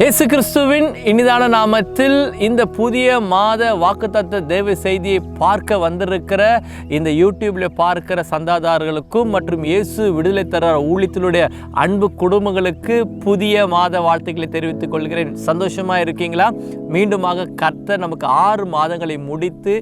இயேசு கிறிஸ்துவின் இனிதான நாமத்தில் இந்த புதிய மாத வாக்குத்தத்த தேவ செய்தியை பார்க்க வந்திருக்கிற இந்த யூடியூப்ல பார்க்கிற சந்தாதாரர்களுக்கும் மற்றும் இயேசு விடுதலை தர ஊழியத்தினுடைய அன்பு குடும்பங்களுக்கு புதிய மாத வாழ்த்துக்களை தெரிவித்துக் கொள்கிறேன். சந்தோஷமா இருக்கீங்களா? மீண்டுமாக கர்த்தர் நமக்கு 6 மாதங்களை முடித்து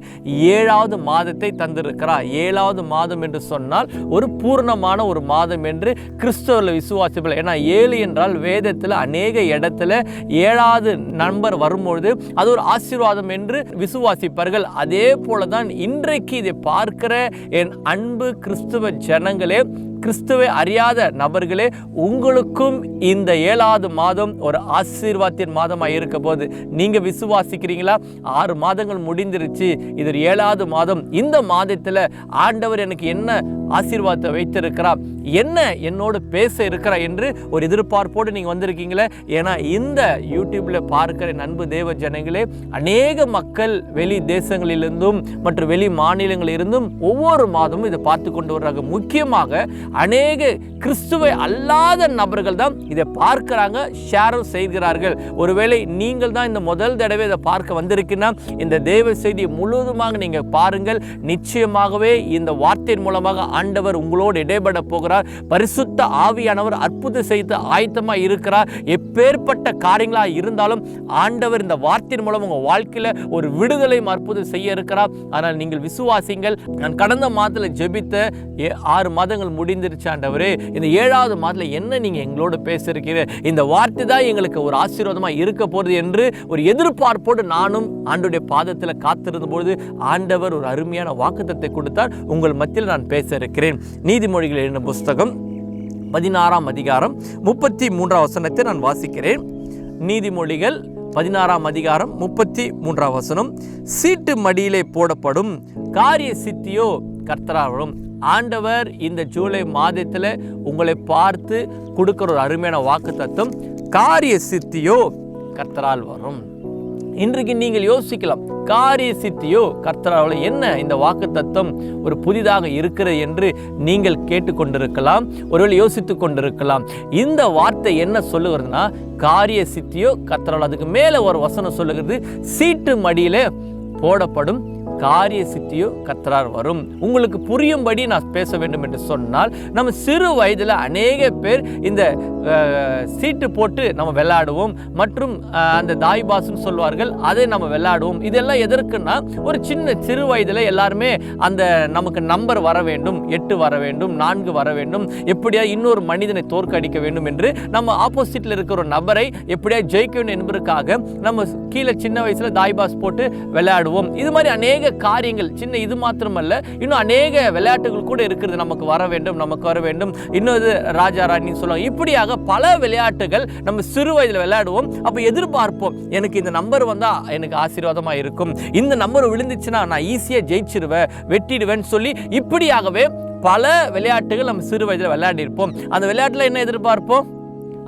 7வது மாதத்தை தந்திருக்கிறார். 7வது மாதம் என்று சொன்னால் ஒரு பூர்ணமான ஒரு மாதம் என்று கிறிஸ்தவர்கள் விசுவாசிகள். ஏன்னா 7 என்றால் வேதத்தில் அநேக இடத்துல 7வது நம்பர் வரும்பொழுது அது ஒரு ஆசீர்வாதம் என்று விசுவாசிப்பார்கள். அதே போலதான் இன்றைக்கு இதை பார்க்கிற என் அன்பு கிறிஸ்துவ ஜனங்களே, கிறிஸ்துவை அறியாத நபர்களே, உங்களுக்கும் இந்த 7வது மாதம் ஒரு ஆசீர்வாதத்தின் மாதமாக இருக்க போது நீங்க விசுவாசிக்கிறீங்களா? 6 மாதங்கள் முடிந்துருச்சு, இது 7வது மாதம். இந்த மாதத்தில் ஆண்டவர் எனக்கு என்ன ஆசீர்வாதத்தை வைத்திருக்கிறார், என்ன என்னோடு பேச இருக்கிறார் என்று ஒரு எதிர்பார்ப்போடு நீங்க வந்திருக்கீங்களே. ஏன்னா இந்த யூடியூப்ல பார்க்கிற அன்பு தேவ ஜனங்களே, அநேக மக்கள் வெளி தேசங்களிலிருந்தும் மற்றும் வெளி மாநிலங்களிலிருந்தும் ஒவ்வொரு மாதமும் இதை பார்த்து கொண்டு வர்றாங்க. முக்கியமாக அநேக கிறிஸ்துவை அல்லாத நபர்கள் தான் இதை பார்க்கிறாங்க, ஷேரும் செய்கிறார்கள். ஒருவேளை நீங்கள் தான் இந்த முதல் தடவை இதை பார்க்க வந்திருக்கீங்கன்னா இந்த தேவ செய்தியை முழுவதுமாக நீங்க பாருங்கள். நிச்சயமாகவே இந்த வார்த்தையின் மூலமாக ஆண்டவர் உங்களோடு இடைபட போகிறார். பரிசுத்த ஆவியானவர் அற்புதம் செய்து ஆயத்தமாக இருக்கிறார். எப்பேற்பட்ட காரியங்களா இருந்தாலும் ஆண்டவர் இந்த வார்த்தையின் மூலம் உங்க வாழ்க்கையில ஒரு விடுதலை அற்புதம் செய்ய இருக்கிறார். ஆனால் நீங்கள் விசுவாசிங்கள். நான் கடந்த மாதத்தில் ஜெபித்த 6 மாதங்கள் முடிந்திருச்சு ஆண்டவரே, இந்த 7வது மாதத்தில் என்ன நீங்க எங்களோடு பேசியிருக்கிறீர்கள், இந்த வார்த்தை தான் எங்களுக்கு ஒரு ஆசீர்வாதமாக இருக்க போகிறது என்று ஒரு எதிர்பார்ப்போடு நானும் ஆண்டவருடைய பாதத்தில் காத்திருந்த பொழுது ஆண்டவர் ஒரு அருமையான வாக்குத்தத்தை கொடுத்தார். உங்கள் மத்தியில் நான் பேச இருக்கிறேன். நீதிமொழிகள் என்னும் புஸ்தகம் 16ஆம் அதிகாரம் 33ஆம் வசனத்தை நான் வாசிக்கிறேன். நீதிமொழிகள் 16ஆம் அதிகாரம் 33ஆம் வசனம். சீட்டு மடியிலே போடப்படும் காரிய சித்தியோ கர்த்தரால் வரும். ஆண்டவர் இந்த ஜூலை மாதத்தில் உங்களை பார்த்து கொடுக்கிற ஒரு அருமையான வாக்குத்தத்தம், காரிய சித்தியோ கர்த்தரால் வரும். இன்றைக்கு நீங்கள் யோசிக்கலாம், காரிய சித்தியோ கர்த்தரால் என்ன இந்த வாக்குத்தத்தம் ஒரு புதிதாக இருக்கிறது என்று நீங்கள் கேட்டுக்கொண்டிருக்கலாம், ஒருவேளை யோசித்துக் கொண்டிருக்கலாம். இந்த வார்த்தை என்ன சொல்லுகிறதுனா, காரிய சித்தியோ கர்த்தரால். அதுக்கு மேல ஒரு வசனம் சொல்லுகிறது, சீட்டு மடியிலே போடப்படும் காரிய சித்தியோ கர்த்தரால் வரும். உங்களுக்கு புரியும்படி நான் பேச வேண்டும் என்று சொன்னால், நம்ம சிறு வயதில் அநேக பேர் இந்த சீட்டு போட்டு நம்ம விளையாடுவோம் மற்றும் அந்த தாய்பாஸ்ன்னு சொல்வார்கள், அதை நம்ம விளையாடுவோம். இதெல்லாம் எதற்குன்னா, ஒரு சின்ன சிறு வயதில் எல்லாருமே அந்த நமக்கு நம்பர் வர வேண்டும், 8 வர வேண்டும், 4 வர வேண்டும், எப்படியா இன்னொரு மனிதனை தோற்கடிக்க வேண்டும் என்று நம்ம ஆப்போசிட்டில் இருக்கிற ஒரு நபரை எப்படியா ஜெயிக்க வேண்டும் என்பதற்காக நம்ம கீழே சின்ன வயசுல தாய்பாஸ் போட்டு விளையாடுவோம். இது மாதிரி அநேக காரியங்கள், சின்ன இது மாத்திரமல்ல, இன்னும் அநேக விளையாட்டுகள் கூட இருக்கிறது. நமக்கு வர வேண்டும், நமக்கு வர வேண்டும், இன்னொரு ராஜா ராணின்னு சொல்லுவாங்க. இப்படியாக பல விளையாட்டுகள் நம்ம சிறு வயதில் விளையாடுவோம். அப்ப எதிர்பார்ப்போம், எனக்கு இந்த நம்பர் வந்தா எனக்கு ஆசீர்வாதமா இருக்கும், இந்த நம்பர் விழுந்துச்சுன்னா நான் ஈஸியா ஜெயிச்சிருவேன், வெட்டிடுவேன்னு சொல்லி இப்படியாகவே பல விளையாட்டுகள் நம்ம சிறு வயதில் விளையாடி இருப்போம். அந்த விளையாட்டுல என்ன எதிர்பார்ப்போம்?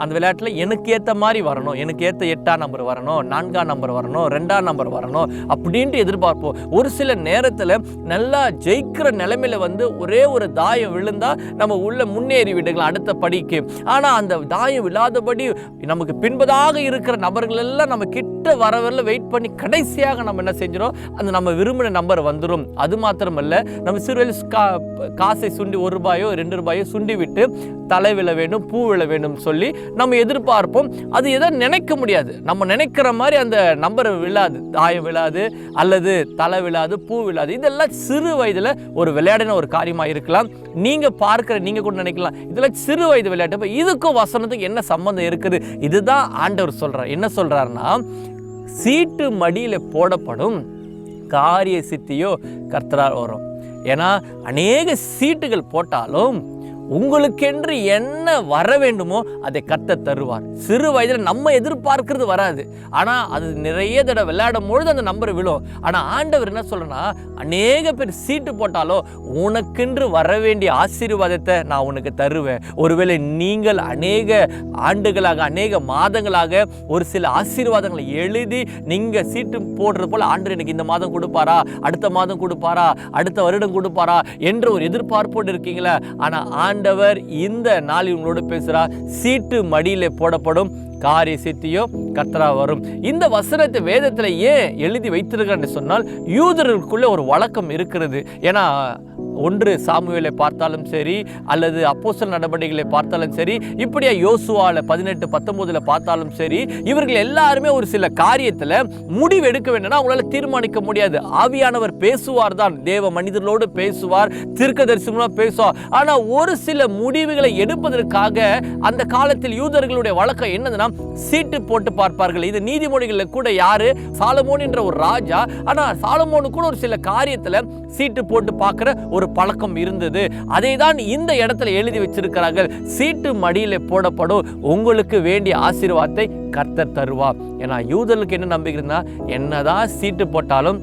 அந்த விளையாட்டில் எனக்கு ஏற்ற மாதிரி வரணும், எனக்கு ஏற்ற 8ஆம் நம்பர் வரணும், 4ஆம் நம்பர் வரணும், 2ஆம் நம்பர் வரணும் அப்படின்ட்டு எதிர்பார்ப்போம். ஒரு சில நேரத்தில் நல்லா ஜெயிக்கிற நிலைமையில ஒரே ஒரு தாயம் விழுந்தா நம்ம உள்ள முன்னேறி விடுக்கலாம் அடுத்த படிக்கு. ஆனால் அந்த தாயம் விழாதபடி நமக்கு பின்பதாக இருக்கிற நபர்கள் எல்லாம் நம்ம கிட்ட வரவரில் வெயிட் பண்ணி கடைசியாக நம்ம என்ன செஞ்சிடும், அந்த நம்ம விரும்பின நம்பர் வந்துடும். அது மாத்திரமல்ல, நம்ம சிறுவயல் காசை சுண்டி 1 ரூபாயோ 2 ரூபாயோ சுண்டி விட்டு தலை விழ வேண்டும், பூ விழ வேண்டும் சொல்லி நம்ம எதிர்பார்ப்போம். அது எதோ நினைக்க முடியாது, நம்ம நினைக்கிற மாதிரி அந்த நம்பர் விழாது, தாயம் விழாது, அல்லது தலை விழாது, பூ விழாது. இதெல்லாம் சிறு வயதில் ஒரு விளையாடின ஒரு காரியமாக இருக்கலாம். நீங்க பார்க்கிற நீங்க கூட நினைக்கலாம், இதெல்லாம் சிறு வயது விளையாட்டு, இதுக்கும் வசனத்துக்கு என்ன சம்பந்தம் இருக்குது? இதுதான் ஆண்டவர் சொல்றார். என்ன சொல்றாருன்னா, சீட்டு மடியில போடப்படும் காரிய சித்தியோ கர்த்தரால் வரும். ஏன்னா அநேக சீட்டுகள் போட்டாலும் உங்களுக்கென்று என்ன வர வேண்டுமோ அதை கர்த்தர் தருவார். சிறு வயதில் நம்ம எதிர்பார்க்கிறது வராது, ஆனால் அது நிறைய தடவை விளையாடும் பொழுது அந்த நம்பர் விழும். ஆனால் ஆண்டவர் என்ன சொல்றனா, அநேக பேர் சீட்டு போட்டாலோ உனக்கென்று வர வேண்டிய ஆசீர்வாதத்தை நான் உனக்கு தருவேன். ஒருவேளை நீங்கள் அநேக ஆண்டுகளாக, அநேக மாதங்களாக ஒரு சில ஆசீர்வாதங்களை எழுதி நீங்க சீட்டு போடுறது போல, ஆண்டவர் எனக்கு இந்த மாதம் கொடுப்பாரா, அடுத்த மாதம் கொடுப்பாரா, அடுத்த வருடம் கொடுப்பாரா என்ற ஒரு எதிர்பார்ப்போடு இருக்கீங்களா? ஆனால் ஆண்டவர் இந்த நாளில் உங்களோடு பேசுகிறார். சீட்டு மடியிலே போடப்படும் காரிய சித்தியோ கர்த்தராக வரும். இந்த வசனத்தை வேதத்தில் ஏன் எழுதி வைத்திருக்கிறேன்னு சொன்னால், யூதர்களுக்குள்ள ஒரு வழக்கம் இருக்கிறது. ஏன்னா 1 சாமுவேலை பார்த்தாலும் சரி, அல்லது அப்போஸ்தலர் நடவடிக்கைகளை பார்த்தாலும் சரி, இப்படியா யோசுவால 18-19 பார்த்தாலும் சரி, இவர்கள் எல்லாருமே ஒரு சில காரியத்தில் முடிவு எடுக்க வேண்டும்னா அவங்களால தீர்மானிக்க முடியாது. ஆவியானவர் பேசுவார் தான், தேவ மனிதர்களோடு பேசுவார், தீர்க்கதரிசனமா பேசுவார். ஆனால் ஒரு சில முடிவுகளை எடுப்பதற்காக அந்த காலத்தில் யூதர்களுடைய வழக்கம் என்னதுன்னா, சீட்டு போட்டு பார்ப்பார்கள். இது நீதிமொழிகளில் கூட யாரு, சாலமோன் என்ற ஒரு ராஜா. ஆனால் சாலமோனு கூட ஒரு சில காரியத்தில் சீட்டு போட்டு பார்க்கிற ஒரு பழக்கம் இருந்தது. அதை தான் இந்த இடத்துல எழுதி வச்சிருக்கிறார்கள். சீட்டு மடியில போடப்படும், உங்களுக்கு வேண்டிய ஆசீர்வாதத்தை கர்த்தர் தருவார். ஏன்னா யூதர்களுக்கு என்ன நம்பிக்கைன்னா, என்னதான் சீட்டு போட்டாலும்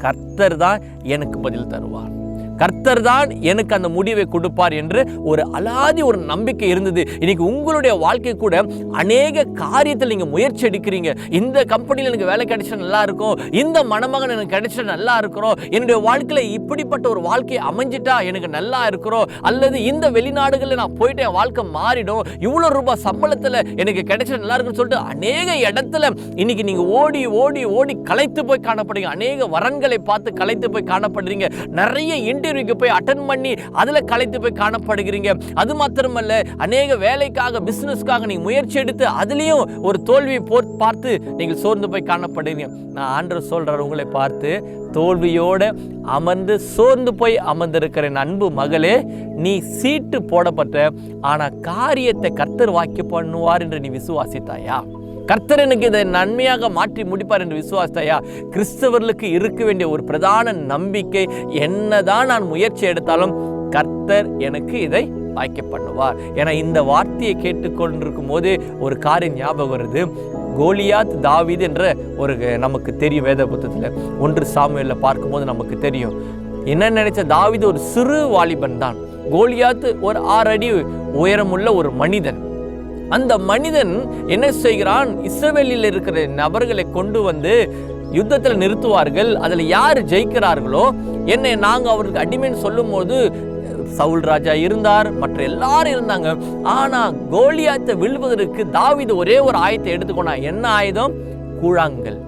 கர்த்தர் தான் எனக்கு பதில் தருவார், கர்த்தர் தான் எனக்கு அந்த முடிவை கொடுப்பார் என்று ஒரு அலாதி ஒரு நம்பிக்கை இருந்தது. இன்னைக்கு உங்களுடைய வாழ்க்கை கூட அநேக காரியத்தில் நீங்கள் முயற்சி எடுக்கிறீங்க. இந்த கம்பெனியில் எனக்கு வேலை கிடைச்சா நல்லா இருக்கும், இந்த மணமகன் எனக்கு கிடைச்சா நல்லா இருக்கிறோம், என்னுடைய வாழ்க்கையில் இப்படிப்பட்ட ஒரு வாழ்க்கையை அமைஞ்சிட்டா எனக்கு நல்லா இருக்கிறோம், அல்லது இந்த வெளிநாடுகளில் நான் போயிட்டு என் வாழ்க்கை மாறிடும், இவ்வளோ ரூபாய் சம்பளத்தில் எனக்கு கிடைச்சா நல்லா இருக்குன்னு சொல்லிட்டு அநேக இடத்துல இன்னைக்கு நீங்கள் ஓடி ஓடி ஓடி களைத்து போய் காணப்படுறீங்க. அநேக வரன்களை பார்த்து களைத்து போய் காணப்படுறீங்க. நிறைய இன்டர்வியூக்கு போய் அட்டெண்ட் பண்ணி அதில் களைத்து போய் காணப்படுகிறீங்க. அது மாத்திரமல்ல, அநேக வேலைக்காக பிசினஸ்க்காக நீங்க முயற்சி எடுத்து அதுலேயும் ஒரு தோல்வியை பார்த்து நீங்கள் சோர்ந்து போய் காணப்படுகிறீங்க. நான் ஆண்டவர் சொல்றார், உங்களை பார்த்து தோல்வியோட அமர்ந்து சோர்ந்து போய் அமர்ந்திருக்கிற அன்பு மகளே, நீ சீட்டு போடப்பட்ட ஆனா காரியத்தை கர்த்தர் வாக்கி பண்ணுவார் என்று நீ விசுவாசித்தாயா? கர்த்தர் எனக்கு இதை நன்மையாக மாற்றி முடிப்பார் என்று விசுவாசித்தாயா? கிறிஸ்தவர்களுக்கு இருக்க வேண்டிய ஒரு பிரதான நம்பிக்கை, என்னதான் நான் முயற்சி எடுத்தாலும் கர்த்தர் எனக்கு இதை வாய்க்க பண்ணுவார். ஏன்னா இந்த வார்த்தையை கேட்டுக்கொண்டிருக்கும் போது ஒரு காரியம் ஞாபகம் வருது. கோலியாத் தாவீது என்ற ஒரு நமக்கு தெரியும், வேத புத்தகத்தில் 1 சாமுவேலில் பார்க்கும்போது நமக்கு தெரியும். என்ன நினைச்ச, தாவீது ஒரு சிறு வாலிபன் தான். கோலியாத் ஒரு 6 அடி உயரமுள்ள ஒரு மனிதன். அந்த மனிதன் என்ன செய்கிறான், இஸ்ரவேலில் இருக்கிற நபர்களை கொண்டு வந்து யுத்தத்தில் நிறுத்துவார்கள். அதில் யார் ஜெயிக்கிறார்களோ, என்னை நாங்கள் அவருக்கு அடிமைன்னு சொல்லும் போது சவுல் ராஜா இருந்தார், மற்ற எல்லாரும் இருந்தாங்க. ஆனா கோலியாத்தை விழுவதற்கு தாவீது ஒரே ஒரு ஆயுதத்தை எடுத்துக்கொண்டா. என்ன ஆயுதம்? கூழாங்கல்.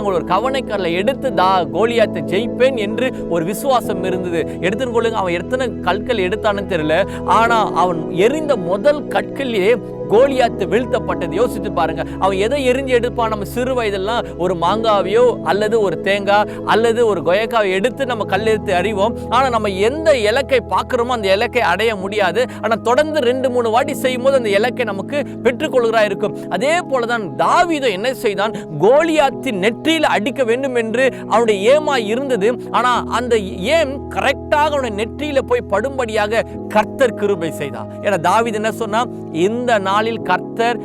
ஒரு கவனைக்கல்லை எடுத்து கோலியாத்தை ஜெயிப்பேன் என்று ஒரு விசுவாசம் இருந்தது. எடுத்துன்னு கொள்ளுங்க, அவன் எத்தனை கற்கள் எடுத்தான்னு தெரியல, ஆனா அவன் எரிந்த முதல் கற்களிலே கோலியாத்து வீழ்த்தப்பட்டது. யோசித்து பாருங்க, அவன் எதை எரிஞ்சு எடுப்பான்? நம்ம சிறு வயதெல்லாம் ஒரு மாங்காவையோ அல்லது ஒரு தேங்காய் அல்லது ஒரு கொயக்காவை எடுத்து நம்ம கல்லெடுத்து அறிவோம். ஆனால் நம்ம எந்த இலக்கை பார்க்குறோமோ அந்த இலக்கை அடைய முடியாது. ஆனால் தொடர்ந்து 2-3 வாட்டி செய்யும் போது அந்த இலக்கை நமக்கு பெற்றுக்கொள்கிறா இருக்கும். அதே போலதான் தாவீது என்ன செய்தான், கோலியாத்தின் நெற்றியில் அடிக்க வேண்டும் என்று அவனுடைய ஏமாய் இருந்தது. ஆனால் அந்த ஏம் கரெக்டாக அவனுடைய நெற்றியில போய் படும்படியாக கர்த்தர் கிருபை செய்தார். ஏன்னா தாவீது என்ன சொன்னா, இந்த நாளில் கர்த்தர்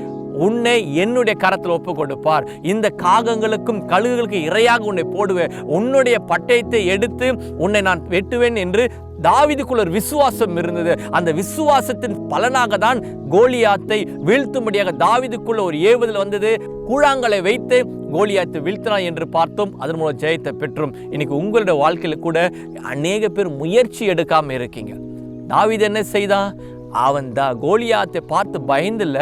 உன்னை என்னுடைய கரத்தில் ஒப்பு கொடுப்பார், இந்த காகங்களுக்கும் கழுகுகளுக்கும் இரையாக உன்னை போடுவேன், உன்னுடைய பட்டயத்தை எடுத்து உன்னை நான் வெட்டுவேன் என்று தாவீதுக்குள்ள ஒரு விசுவாசம் இருந்தது. அந்த விசுவாசத்தின் பலனாக தான் கோலியாத்தை வீழ்த்தும்படியாக தாவீதுக்குள்ள ஒரு ஏவுதல் வந்தது. கூழாங்கலை வைத்து கோலியாத்தை வீழ்த்தினான் என்று பார்த்தோம். அதன் மூலம் ஜெயத்தை பெற்றோம். இன்னைக்கு உங்களுடைய வாழ்க்கையில கூட அநேக பேர் முயற்சி எடுக்காம இருக்கீங்க. தாவீது என்ன செய்தான்? அவன் கோலியாத்தை பார்த்து பயந்துல,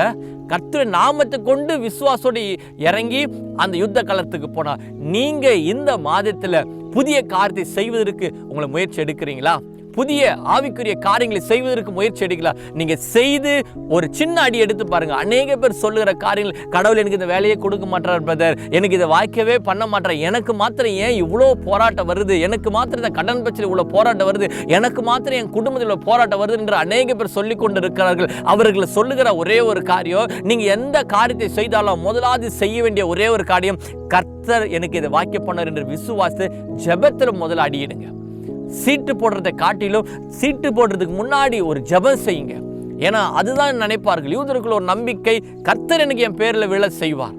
கர்த்தருடைய நாமத்தை கொண்டு விசுவாசோடு இறங்கி அந்த யுத்த களத்துக்கு போனான். நீங்க இந்த மாதத்துல புதிய காரியத்தை செய்வதற்கு உங்களை முயற்சி எடுக்கிறீங்களா? புதிய ஆவிக்குரிய காரியங்களை செய்வதற்கு முயற்சி எடுக்கலாம். நீங்க செய்து ஒரு சின்ன அடி எடுத்து பாருங்க. அநேக பேர் சொல்லுகிற காரியங்கள், கடவுள் எனக்கு இந்த வேலையை கொடுக்க மாட்டார் பிரதர், எனக்கு இதை வாய்க்கவே பண்ண மாட்டார், எனக்கு மாத்திரம் ஏன் இவ்வளோ போராட்டம் வருது, எனக்கு மாத்திரம் இந்த கடன் பிரச்சனை இவ்வளோ போராட்டம் வருது, எனக்கு மாத்திரம் என் குடும்பத்தில் இவ்வளோ போராட்டம் வருது என்று அநேக பேர் சொல்லிக் கொண்டு இருக்கிறார்கள். அவர்களை சொல்லுகிற ஒரே ஒரு காரியம், நீங்க எந்த காரியத்தை செய்தாலும் முதலாவது செய்ய வேண்டிய ஒரே ஒரு காரியம், கர்த்தர் எனக்கு இதை வாய்க்க பண்ணார் என்று விசுவாச ஜெபத்தில் முதல்ல அடியிடுங்க. சீட்டு போடுறதை காட்டிலும் சீட்டு போடுறதுக்கு முன்னாடி ஒரு ஜெபம் செய்யுங்க. ஏன்னா அதுதான் நினைப்பார்கள். யூதருக்குள்ள ஒரு நம்பிக்கை, கர்த்தர் எனக்கு என் பேரில் விழ செய்வார்.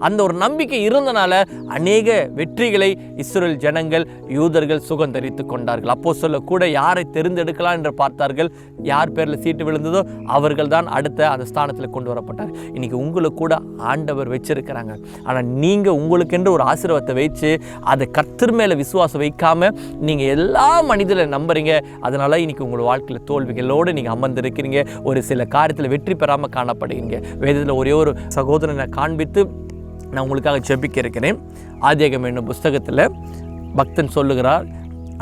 அந்த ஒரு நம்பிக்கை இருந்தனால அநேக வெற்றிகளை இஸ்ரவேல் ஜனங்கள் யூதர்கள் சுகந்தரித்து கொண்டார்கள். அப்போஸ்தலர் கூட யாரை தெரிந்தெடுக்கலாம் என்று பார்த்தார்கள். யார் பேரில் சீட்டு விழுந்ததோ அவர்கள் தான் அடுத்த அந்த ஸ்தானத்தில் கொண்டு வரப்பட்டார். இன்னைக்கு உங்களுக்கு கூட ஆண்டவர் வச்சிருக்கிறாங்க. ஆனால் நீங்கள் உங்களுக்கென்று ஒரு ஆசீர்வாதத்தை வச்சு அதை கர்த்தர் மேலே விசுவாசம் வைக்காம நீங்கள் எல்லா மனிதரை நம்புறீங்க. அதனால இன்னைக்கு உங்களோட வாழ்க்கையில் தோல்விகளோடு நீங்கள் அமர்ந்திருக்கிறீங்க. ஒரு சில காரியத்தில் வெற்றி பெறாமல் காணப்படுகிறீங்க. வேதத்தில் ஒரே ஒரு சகோதரனை காண்பித்து நான் உங்களுக்காக ஜெபிக்க இருக்கிறேன். ஆதியாகமம் என்னும் புஸ்தகத்தில் பக்தன் சொல்லுகிறார்,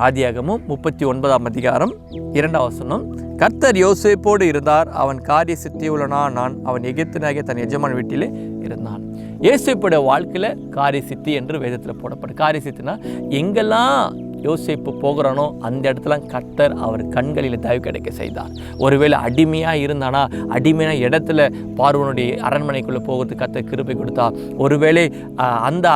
ஆதியாகமம் 39ஆம் அதிகாரம் 2ஆம் வசனம், கர்த்தர் யோசேப்போடு இருந்தார், அவன் காரிய சித்தியுள்ளனான், அவன் எகிப்தியனாகிய தன் எஜமான் வீட்டிலே இருந்தான். யோசேப்புடைய வாழ்க்கையில் காரிய சித்தி என்று வேதத்தில் போடப்படும். காரிய சித்தினா எங்கெல்லாம் யோசேப்பு போகிறானோ அந்த இடத்துல கர்த்தர் அவர் கண்களில் தயவு கிடைக்க செய்தார். ஒருவேளை அடிமையாக இருந்தானா அடிமையான இடத்துல பார்வோனுடைய அரண்மனைக்குள்ளே போகிறதுக்கு கர்த்தர் கிருபை கொடுத்தா. ஒருவேளை அந்த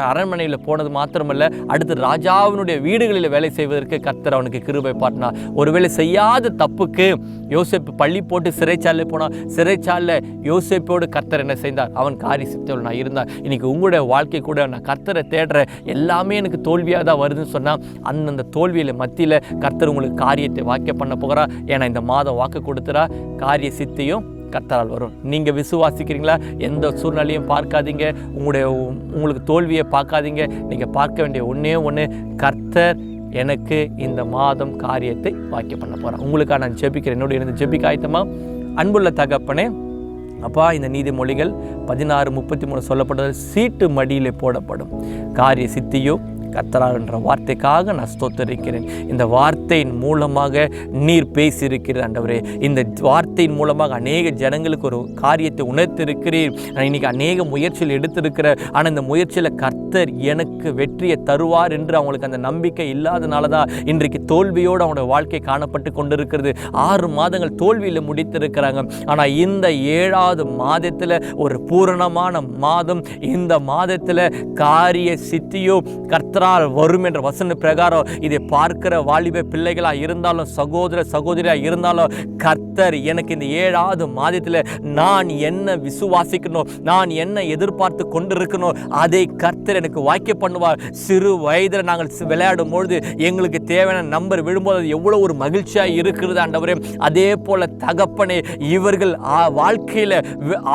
அரண்மனையில் போனது மாத்திரமல்ல, அடுத்து ராஜாவினுடைய வீடுகளில் வேலை செய்வதற்கு கர்த்தர் அவனுக்கு கிருபை பாட்டினார். ஒருவேளை செய்யாத தப்புக்கு யோசேப்பு பள்ளி போட்டு சிறைச்சாலையில் போனான். சிறைச்சாலையில் யோசேப்போடு கர்த்தர் என்ன செய்தார்? அவன் காரிய சித்தியோடு நான் இருந்தான். இன்னைக்கு உங்களுடைய வாழ்க்கை கூட நான் கர்த்தரை தேடுறேன், எல்லாமே எனக்கு தோல்வியாக தான் வருதுன்னு சொன்னால் அந்தந்த தோல்வியில் மத்தியில் கர்த்தர் உங்களுக்கு காரியத்தை வாக்கிய பண்ண போகிறா. ஏன்னா இந்த மாதம் வாக்கு கொடுத்துறா, காரிய சித்தியும் கர்த்தரால் வரும். நீங்கள் விசுவாசிக்கிறீங்களா? எந்த சூழ்நிலையும் பார்க்காதீங்க, உங்களுக்கு தோல்வியை பார்க்காதீங்க. நீங்கள் பார்க்க வேண்டிய ஒன்று, கர்த்தர் எனக்கு இந்த மாதம் காரியத்தை வாக்கிய பண்ண போகிறேன். உங்களுக்காக நான் ஜெபிக்கிறேன். என்னோட இருந்து ஜெபிக்க ஆயத்தமா? அன்புள்ள தகப்பனே, அப்பா, இந்த நீதிமொழிகள் 16:33 சொல்லப்பட்டது, சீட்டு மடியிலே போடப்படும் காரிய சித்தியோ கர்த்தரால் என்ற வார்த்தைக்காக நான் ஸ்தோத்தரிக்கிறேன். இந்த வார்த்தையின் மூலமாக நீர் பேசியிருக்கிறீர் ஆண்டவரே. இந்த வார்த்தையின் மூலமாக அநேக ஜனங்களுக்கு ஒரு காரியத்தை உணர்த்திருக்கிறீர். நான் இன்னைக்கு அநேக முயற்சியில் எடுத்திருக்கிறேன், ஆனால் இந்த முயற்சியில் கர்த்தர் எனக்கு வெற்றியை தருவார் என்று அவங்களுக்கு அந்த நம்பிக்கை இல்லாதனால தான் இன்றைக்கு தோல்வியோடு அவங்களோட வாழ்க்கை காணப்பட்டு கொண்டிருக்கிறது. 6 மாதங்கள் தோல்வியில் முடித்திருக்கிறாங்க. ஆனால் இந்த 7ஆவது மாதத்தில் ஒரு பூரணமான மாதம். இந்த மாதத்தில் காரிய சித்தியோ கர்த்தர் வரும் என்ற வசன பிரகாரம் இதை பார்க்கிற வாலிப பிள்ளைகளா இருந்தாலும் சகோதர சகோதரியா இருந்தாலும் கர்த்தர் எனக்கு இந்த 7ஆவது மாதத்தில் நான் என்ன விசுவாசிக்கணும், நான் என்ன எதிர்பார்த்து கொண்டிருக்கணும், அதை கர்த்தர் எனக்கு வாக்கிய பண்ணுவார். சிறு வயதில் நாங்கள் விளையாடும் பொழுது எங்களுக்கு தேவையான நம்பர் விழும்போது அது எவ்வளோ ஒரு மகிழ்ச்சியாக இருக்கிறது ஆண்டவரே. அதே போல தகப்பனே, இவர்கள் வாழ்க்கையில்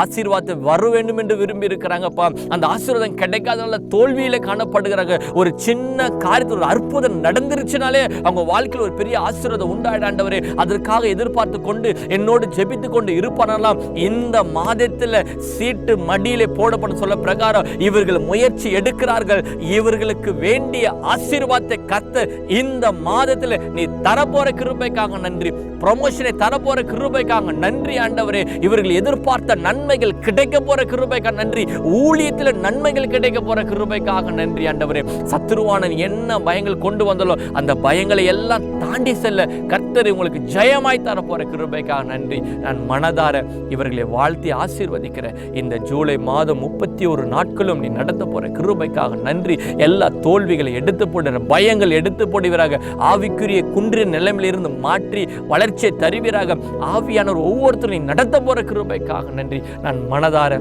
ஆசீர்வாதத்தை வர வேண்டும் என்று விரும்பி இருக்கிறாங்கப்பா. அந்த ஆசீர்வாதம் கிடைக்காதனால தோல்வியில காணப்படுகிறாங்க. ஒரு சின்ன காரியத்தில் ஒரு அற்புதம் நடந்துருச்சுனாலே அவங்க வாழ்க்கையில் ஒரு பெரிய ஆசீர்வாதம் உண்டாயிடாண்டவரே. அதற்காக எதிர்பார்த்து கொண்டு என்னோடு ஜெபித்து கொண்டு இருப்பானலாம். இந்த மாதத்தில் சீட்டு மடியிலே போடப்படும் சொல்ல பிரகாரம் இவர்கள் முயற்சி எடுக்கிறார்கள். இவர்களுக்கு வேண்டிய ஆசீர்வாதத்தை கர்த்தர் இந்த மாதத்தில் நீ தரப்போற கிருபைக்காக நன்றி. ப்ரமோஷனை தரப்போற கிருபைக்காக நன்றி ஆண்டவரே. இவர்கள் எதிர்பார்த்த நன்மைகள் கிடைக்க போற கிருபைக்காக நன்றி. ஊழியத்தில் நன்மைகள் கிடைக்க போற கிருபைக்காக நன்றி ஆண்டவரே. சத்துருவானன் என்ன பயங்கள் கொண்டு வந்தாலும் அந்த பயங்களை எல்லாம் தாண்டி செல்ல கர்த்தர் உங்களுக்கு ஜெயமாய் தர போற கிருபைக்காக நன்றி. நான் மனதார இவர்களை வாழ்த்தி ஆசீர்வதிக்கிறேன். இந்த ஜூலை மாதம் 31 நாட்களும் நீ நடத்த போற கிருபைக்காக நன்றி. எல்லா தோல்விகளை எடுத்து போடுற பயங்கள் எடுத்து போடுவீராக. ஆவிக்குரிய குன்றிய நிலைமையிலிருந்து மாற்றி வளர்ச்சியை தருவீராக. ஆவியானவர் ஒவ்வொருத்தரும் நீ நடத்த போற கிருபைக்காக நன்றி. நான் மனதார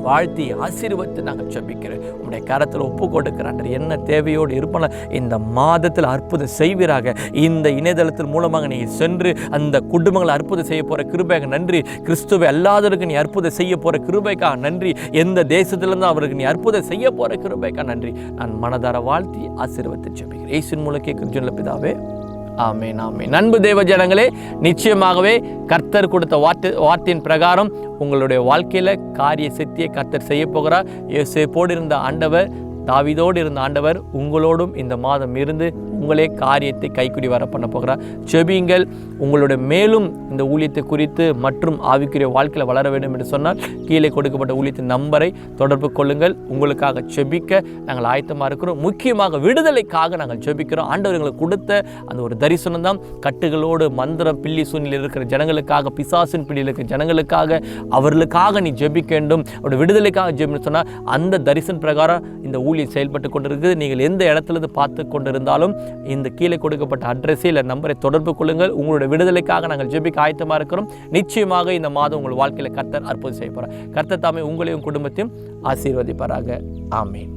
வாழ்த்தி ஆசீர்வதித்து நாங்கள் ஜெபிக்கிறேன். உங்களுடைய கரத்தில் ஒப்பு கொடுக்கிறான். என்ன தேவையோடு இருப்பன இந்த மாதத்தில் அற்புதம் செய்வீராக. இந்த இணையதளத்தின் மூலமாக நீ சென்று அந்த குடும்பங்களை அற்புதம் செய்ய போகிற கிருபைக்காக நன்றி. கிறிஸ்துவை அல்லாதவருக்கு நீ அற்புதம் செய்ய போகிற கிருபைக்காக நன்றி. எந்த தேசத்திலிருந்து அவருக்கு நீ அற்புதம் செய்ய போகிற கிருபைக்காக நன்றி. நான் மனதார வாழ்த்தி ஆசீர்வதித்து ஜெபிக்கிறேன். இயேசுவின் மூலம் கேட்கிற பிதாவே, ஆமென், ஆமென். அன்பு தேவ ஜனங்களே, நிச்சயமாகவே கர்த்தர் கொடுத்த வார்த்தையின் பிரகாரம் உங்களுடைய வாழ்க்கையில் காரிய சித்தியை கர்த்தர் செய்ய போகிறார். யோசேப்போடு இருந்த ஆண்டவர், தாவீதோடு இருந்த ஆண்டவர் உங்களோடும் இந்த மாதம் இருந்து உங்களே காரியத்தை கைக்குடி வர பண்ண போகிறார். ஜெபியுங்கள். உங்களுடைய மேலும் இந்த ஊழியத்தை குறித்து மற்றும் ஆவிக்குரிய வாழ்க்கையில் வளர வேண்டும் என்று சொன்னால் கீழே கொடுக்கப்பட்ட ஊழியத்தின் நம்பரை தொடர்பு கொள்ளுங்கள். உங்களுக்காக ஜெபிக்க நாங்கள் ஆயத்தமாக இருக்கிறோம். முக்கியமாக விடுதலைக்காக நாங்கள் ஜெபிக்கிறோம். ஆண்டவர் எங்களுக்கு கொடுத்த அந்த ஒரு தரிசனம் தான். கட்டுகளோடு மந்திரம் பில்லி சூழ்நிலை இருக்கிற ஜனங்களுக்காக, பிசாசின் பிடியில் இருக்கிற ஜனங்களுக்காக, அவர்களுக்காக நீ ஜெபிக்க வேண்டும். அவருடைய விடுதலைக்காக ஜெபின்னு சொன்னால் அந்த தரிசன பிரகாரம் இந்த ஊழியம் செயல்பட்டு கொண்டிருக்குது. நீங்கள் எந்த இடத்துலேருந்து பார்த்து கொண்டிருந்தாலும் இந்த கீழே கொடுக்கப்பட்ட அட்ரஸே இல்லை நம்பரை தொடர்பு கொள்ளுங்கள். உங்களுடைய விடுதலைக்காக நாங்கள் ஜெபிக்க ஆயத்தமாக இருக்கிறோம். நிச்சயமாக இந்த மாதம் உங்கள் வாழ்க்கையில் கர்த்தர் அற்புதம் செய்ய போகிறார். கர்த்தர் தாமே உங்களையும் குடும்பத்தையும் ஆசீர்வதிப்பாராக. ஆமென்.